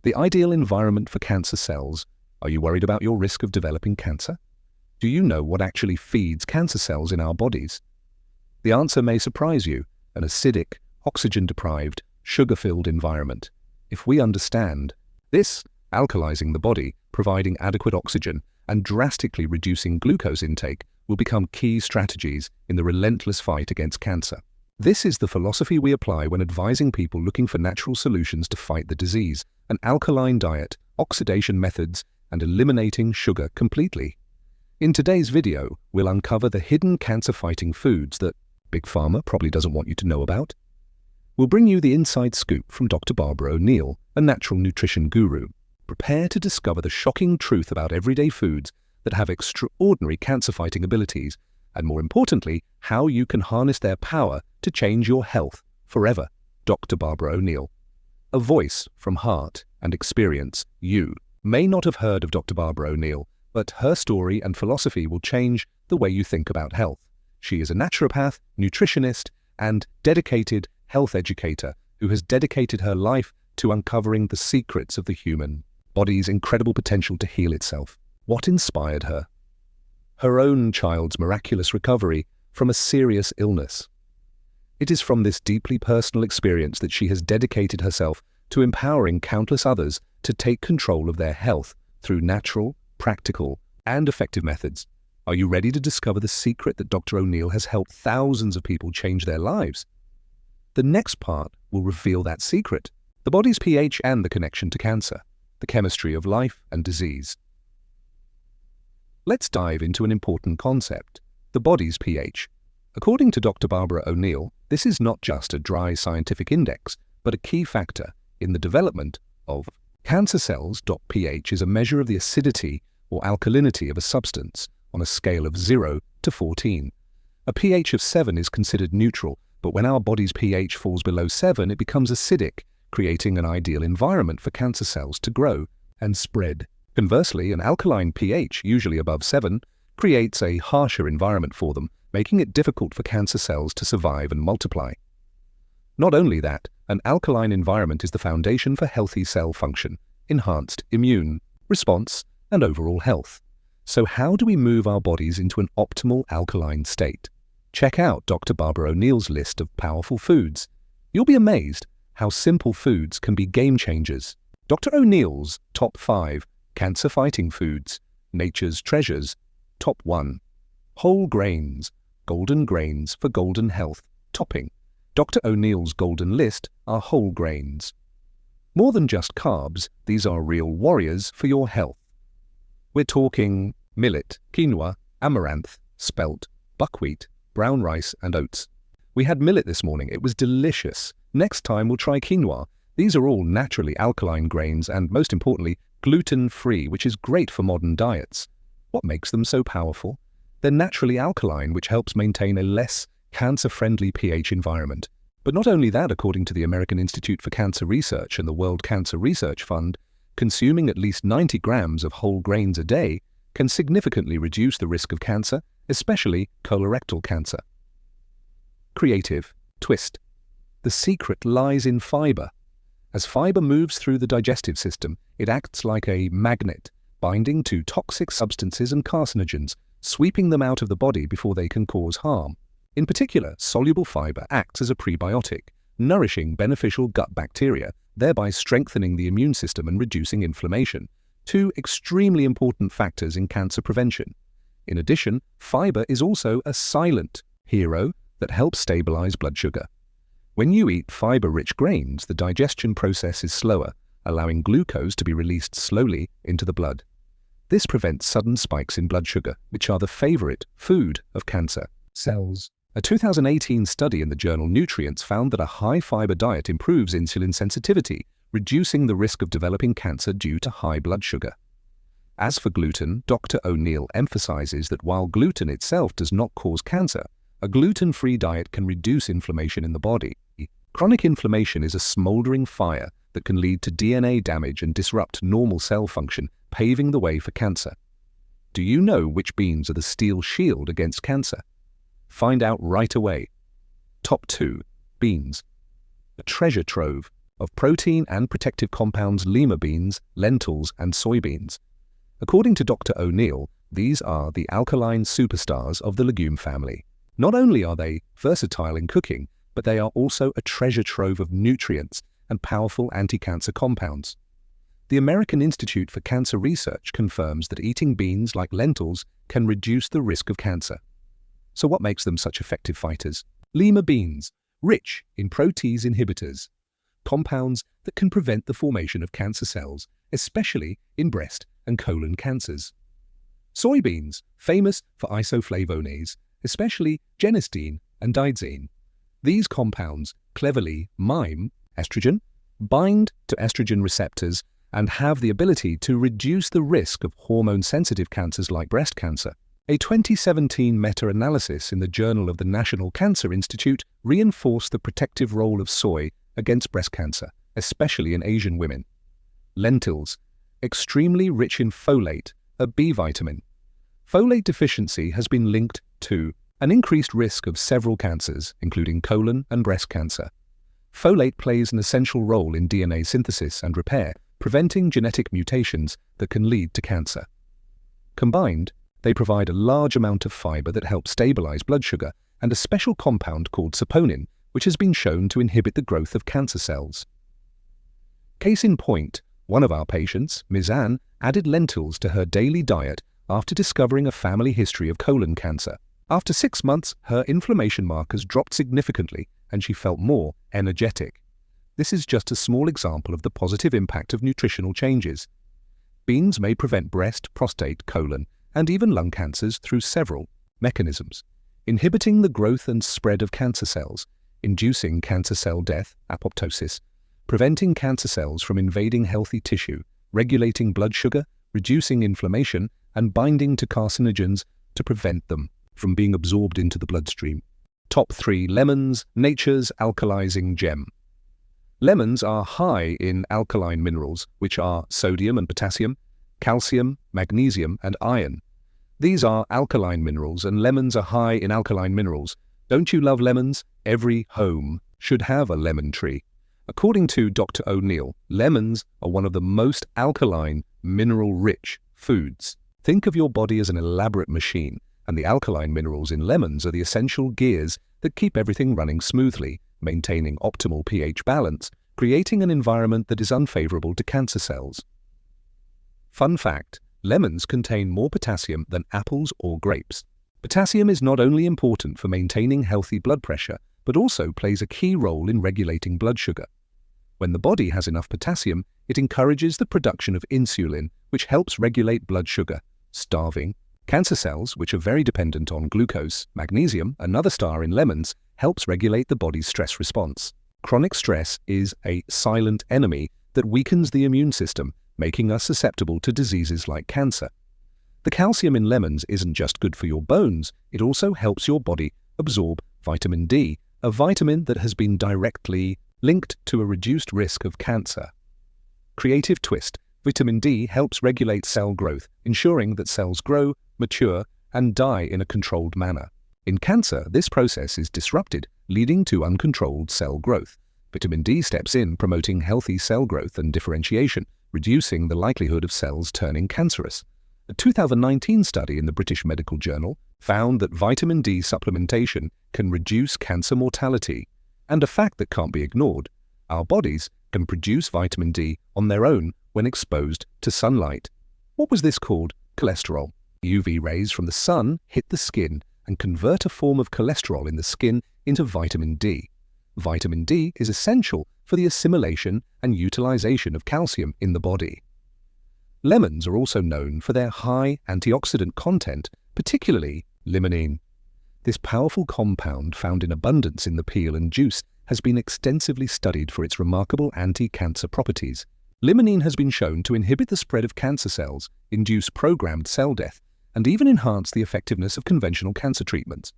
The ideal environment for cancer cells. Are you worried about your risk of developing cancer? Do you know what actually feeds cancer cells in our bodies? The answer may surprise you: an acidic, oxygen-deprived, sugar-filled environment. If we understand this, alkalizing the body, providing adequate oxygen, and drastically reducing glucose intake will become key strategies in the relentless fight against cancer. This is the philosophy we apply when advising people looking for natural solutions to fight the disease: an alkaline diet, oxidation methods, and eliminating sugar completely. In today's video, we'll uncover the hidden cancer-fighting foods that Big Pharma probably doesn't want you to know about. We'll bring you the inside scoop from Dr. Barbara O'Neill, a natural nutrition guru. Prepare to discover the shocking truth about everyday foods that have extraordinary cancer-fighting abilities, and more importantly, how you can harness their power to change your health forever. Dr. Barbara O'Neill. A voice from heart and experience. You may not have heard of Dr. Barbara O'Neill, but her story and philosophy will change the way you think about health. She is a naturopath, nutritionist, and dedicated health educator who has dedicated her life to uncovering the secrets of the human body's incredible potential to heal itself. What inspired her? Her own child's miraculous recovery from a serious illness. It is from this deeply personal experience that she has dedicated herself to empowering countless others to take control of their health through natural, practical, and effective methods. Are you ready to discover the secret that Dr. O'Neill has helped thousands of people change their lives? The next part will reveal that secret: the body's pH and the connection to cancer, the chemistry of life and disease. Let's dive into an important concept: the body's pH. According to Dr. Barbara O'Neill, this is not just a dry scientific index, but a key factor in the development of cancer cells. pH is a measure of the acidity or alkalinity of a substance on a scale of 0 to 14. A pH of 7 is considered neutral, but when our body's pH falls below 7, it becomes acidic, creating an ideal environment for cancer cells to grow and spread. Conversely, an alkaline pH, usually above 7, creates a harsher environment for them, making it difficult for cancer cells to survive and multiply. Not only that, an alkaline environment is the foundation for healthy cell function, enhanced immune response, and overall health. So how do we move our bodies into an optimal alkaline state? Check out Dr. Barbara O'Neill's list of powerful foods. You'll be amazed how simple foods can be game changers. Dr. O'Neill's top 5 cancer-fighting foods, nature's treasures. Top 1. Whole grains, golden grains for golden health. Topping. Dr. O'Neill's golden list are whole grains. More than just carbs, these are real warriors for your health. We're talking millet, quinoa, amaranth, spelt, buckwheat, brown rice, and oats. We had millet this morning. It was delicious. Next time we'll try quinoa. These are all naturally alkaline grains and, most importantly, gluten-free, which is great for modern diets. What makes them so powerful? They're naturally alkaline, which helps maintain a less cancer-friendly pH environment. But not only that, according to the American Institute for Cancer Research and the World Cancer Research Fund, consuming at least 90 grams of whole grains a day can significantly reduce the risk of cancer, especially colorectal cancer. Creative twist. The secret lies in fiber. As fiber moves through the digestive system, it acts like a magnet, binding to toxic substances and carcinogens, sweeping them out of the body before they can cause harm. In particular, soluble fiber acts as a prebiotic, nourishing beneficial gut bacteria, thereby strengthening the immune system and reducing inflammation, 2 extremely important factors in cancer prevention. In addition, fiber is also a silent hero that helps stabilize blood sugar. When you eat fiber-rich grains, the digestion process is slower, allowing glucose to be released slowly into the blood. This prevents sudden spikes in blood sugar, which are the favorite food of cancer cells. A 2018 study in the journal Nutrients found that a high-fiber diet improves insulin sensitivity, reducing the risk of developing cancer due to high blood sugar. As for gluten, Dr. O'Neill emphasizes that while gluten itself does not cause cancer, a gluten-free diet can reduce inflammation in the body. Chronic inflammation is a smoldering fire that can lead to DNA damage and disrupt normal cell function, paving the way for cancer. Do you know which beans are the steel shield against cancer? Find out right away. Top 2. Beans. A treasure trove. of protein and protective compounds lima beans, lentils, and soybeans. According to Dr. O'Neill, these are the alkaline superstars of the legume family. Not only are they versatile in cooking, but they are also a treasure trove of nutrients and powerful anti-cancer compounds. The American Institute for Cancer Research confirms that eating beans like lentils can reduce the risk of cancer. So what makes them such effective fighters? Lima beans, rich in protease inhibitors, compounds that can prevent the formation of cancer cells, especially in breast and colon cancers. Soybeans, famous for isoflavones, especially genistein and didzine. These compounds cleverly mime estrogen, bind to estrogen receptors, and have the ability to reduce the risk of hormone-sensitive cancers like breast cancer. A 2017 meta-analysis in the Journal of the National Cancer Institute reinforced the protective role of soy against breast cancer, especially in Asian women. Lentils, extremely rich in folate, a B vitamin. Folate deficiency has been linked to an increased risk of several cancers, including colon and breast cancer. Folate plays an essential role in DNA synthesis and repair, preventing genetic mutations that can lead to cancer. Combined, they provide a large amount of fiber that helps stabilize blood sugar and a special compound called saponin, which has been shown to inhibit the growth of cancer cells. Case in point, one of our patients, Ms. Anne, added lentils to her daily diet after discovering a family history of colon cancer. After 6 months, her inflammation markers dropped significantly and she felt more energetic. This is just a small example of the positive impact of nutritional changes. Beans may prevent breast, prostate, colon, and even lung cancers through several mechanisms, inhibiting the growth and spread of cancer cells, inducing cancer cell death, apoptosis, preventing cancer cells from invading healthy tissue, regulating blood sugar, reducing inflammation, and binding to carcinogens to prevent them from being absorbed into the bloodstream. Top 3 lemons, nature's alkalizing gem. Lemons are high in alkaline minerals, which are sodium and potassium, calcium, magnesium, and iron. These are alkaline minerals, and lemons are high in alkaline minerals. Don't you love lemons? Every home should have a lemon tree. According to Dr. O'Neill, lemons are one of the most alkaline, mineral-rich foods. Think of your body as an elaborate machine, and the alkaline minerals in lemons are the essential gears that keep everything running smoothly, maintaining optimal pH balance, creating an environment that is unfavorable to cancer cells. Fun fact, lemons contain more potassium than apples or grapes. Potassium is not only important for maintaining healthy blood pressure, but also plays a key role in regulating blood sugar. When the body has enough potassium, it encourages the production of insulin, which helps regulate blood sugar. Starving cancer cells, which are very dependent on glucose, magnesium, another star in lemons, helps regulate the body's stress response. Chronic stress is a silent enemy that weakens the immune system, making us susceptible to diseases like cancer. The calcium in lemons isn't just good for your bones, it also helps your body absorb vitamin D, a vitamin that has been directly linked to a reduced risk of cancer. Creative twist: vitamin D helps regulate cell growth, ensuring that cells grow, mature, and die in a controlled manner. In cancer, this process is disrupted, leading to uncontrolled cell growth. Vitamin D steps in, promoting healthy cell growth and differentiation, reducing the likelihood of cells turning cancerous. A 2019 study in the British Medical Journal found that vitamin D supplementation can reduce cancer mortality. And a fact that can't be ignored: our bodies can produce vitamin D on their own when exposed to sunlight. What was this called? Cholesterol. UV rays from the sun hit the skin and convert a form of cholesterol in the skin into vitamin D. Vitamin D is essential for the assimilation and utilization of calcium in the body. Lemons are also known for their high antioxidant content, particularly limonene. This powerful compound, found in abundance in the peel and juice, has been extensively studied for its remarkable anti-cancer properties. Limonene has been shown to inhibit the spread of cancer cells, induce programmed cell death, and even enhance the effectiveness of conventional cancer treatments.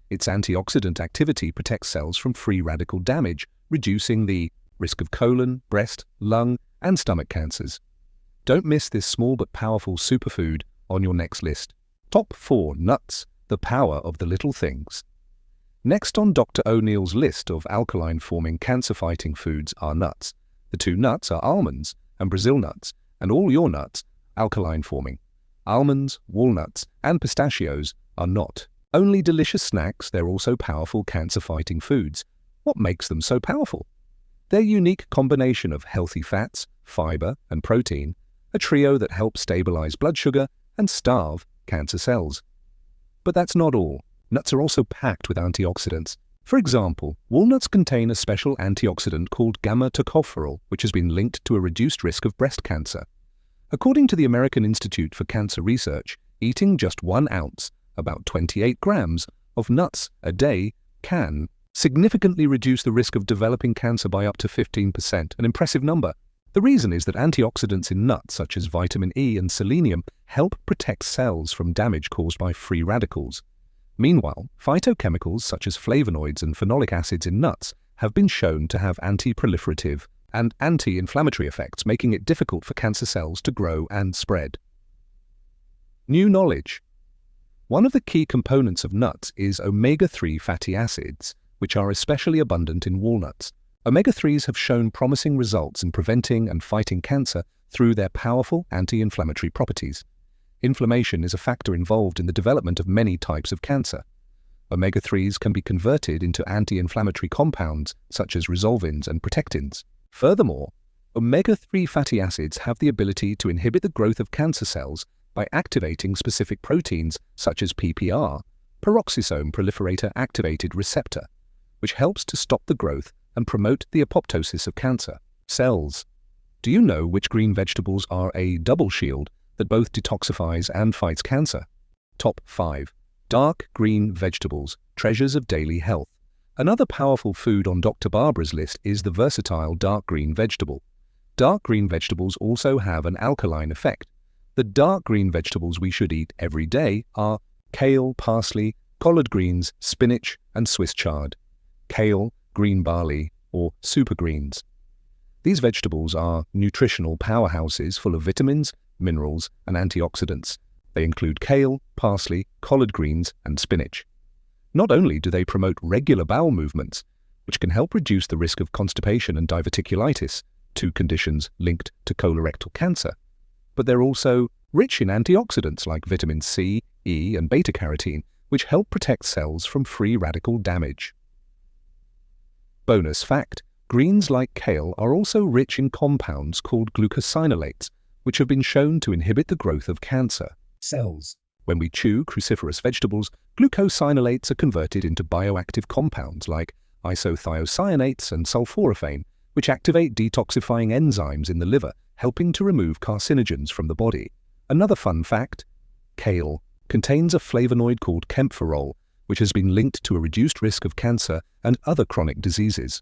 Its antioxidant activity protects cells from free radical damage, reducing the risk of colon, breast, lung, and stomach cancers. Don't miss this small but powerful superfood on your next list. Top 4 nuts, the power of the little things. Next on Dr. O'Neill's list of alkaline-forming cancer-fighting foods are nuts. The two nuts are almonds and Brazil nuts, and all your nuts alkaline forming. Almonds, walnuts, and pistachios are not. Only delicious snacks, they're also powerful cancer-fighting foods. What makes them so powerful? Their unique combination of healthy fats, fiber, and protein, a trio that helps stabilize blood sugar and starve cancer cells. But that's not all. Nuts are also packed with antioxidants. For example, walnuts contain a special antioxidant called gamma-tocopherol, which has been linked to a reduced risk of breast cancer. According to the American Institute for Cancer Research, eating just 1 ounce, about 28 grams, of nuts a day can significantly reduce the risk of developing cancer by up to 15%, an impressive number. The reason is that antioxidants in nuts, such as vitamin E and selenium, help protect cells from damage caused by free radicals. Meanwhile, phytochemicals such as flavonoids and phenolic acids in nuts have been shown to have anti-proliferative and anti-inflammatory effects, making it difficult for cancer cells to grow and spread. New knowledge. One of the key components of nuts is omega-3 fatty acids, which are especially abundant in walnuts. Omega-3s have shown promising results in preventing and fighting cancer through their powerful anti-inflammatory properties. Inflammation is a factor involved in the development of many types of cancer. Omega-3s can be converted into anti-inflammatory compounds such as resolvins and protectins. Furthermore, omega-3 fatty acids have the ability to inhibit the growth of cancer cells by activating specific proteins such as PPR, peroxisome proliferator activated receptor, which helps to stop the growth and promote the apoptosis of cancer cells. Do you know which green vegetables are a double shield that both detoxifies and fights cancer? Top 5. Dark green vegetables, treasures of daily health. Another powerful food on Dr. Barbara's list is the versatile dark green vegetable. Dark green vegetables also have an alkaline effect. The dark green vegetables we should eat every day are kale, parsley, collard greens, spinach, and Swiss chard. Kale, green barley, or super greens. These vegetables are nutritional powerhouses full of vitamins, minerals, and antioxidants. They include kale, parsley, collard greens, and spinach. Not only do they promote regular bowel movements, which can help reduce the risk of constipation and diverticulitis, two conditions linked to colorectal cancer, but they're also rich in antioxidants like vitamin C, E, and beta-carotene, which help protect cells from free radical damage. Bonus fact: greens like kale are also rich in compounds called glucosinolates, which have been shown to inhibit the growth of cancer cells. When we chew cruciferous vegetables, glucosinolates are converted into bioactive compounds like isothiocyanates and sulforaphane, which activate detoxifying enzymes in the liver, helping to remove carcinogens from the body. Another fun fact: kale contains a flavonoid called kaempferol, which has been linked to a reduced risk of cancer and other chronic diseases.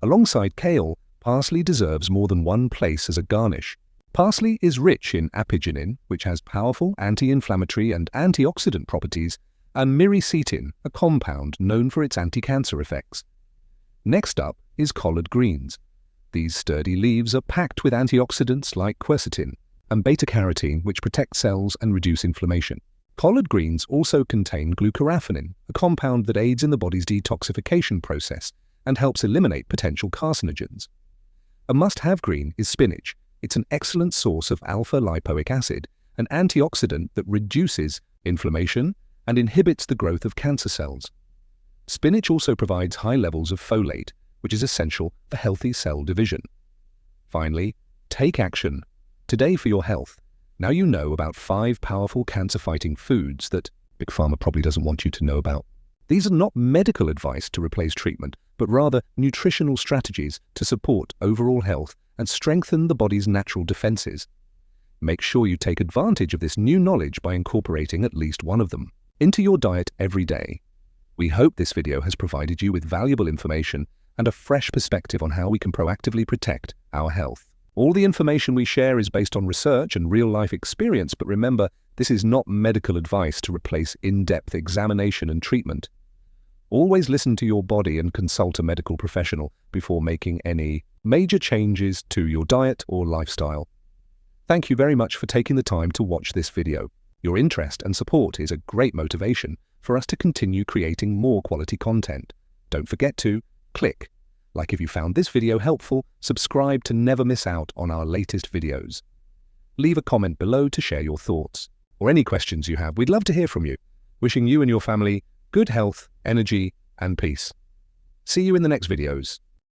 Alongside kale, parsley deserves more than one place as a garnish. Parsley is rich in apigenin, which has powerful anti-inflammatory and antioxidant properties, and myricetin, a compound known for its anti-cancer effects. Next up is collard greens. These sturdy leaves are packed with antioxidants like quercetin and beta-carotene, which protect cells and reduce inflammation. Collard greens also contain glucoraphanin, a compound that aids in the body's detoxification process and helps eliminate potential carcinogens. A must-have green is spinach. It's an excellent source of alpha-lipoic acid, an antioxidant that reduces inflammation and inhibits the growth of cancer cells. Spinach also provides high levels of folate, which is essential for healthy cell division. Finally, take action today for your health. Now you know about 5 powerful cancer-fighting foods that Big Pharma probably doesn't want you to know about. These are not medical advice to replace treatment, but rather nutritional strategies to support overall health and strengthen the body's natural defenses. Make sure you take advantage of this new knowledge by incorporating at least one of them into your diet every day. We hope this video has provided you with valuable information and a fresh perspective on how we can proactively protect our health. All the information we share is based on research and real-life experience, but remember, this is not medical advice to replace in-depth examination and treatment. Always listen to your body and consult a medical professional before making any major changes to your diet or lifestyle. Thank you very much for taking the time to watch this video. Your interest and support is a great motivation for us to continue creating more quality content. Don't forget to click Like if you found this video helpful, subscribe to never miss out on our latest videos. Leave a comment below to share your thoughts, or any questions you have. We'd love to hear from you. Wishing you and your family good health, energy, and peace. See you in the next videos.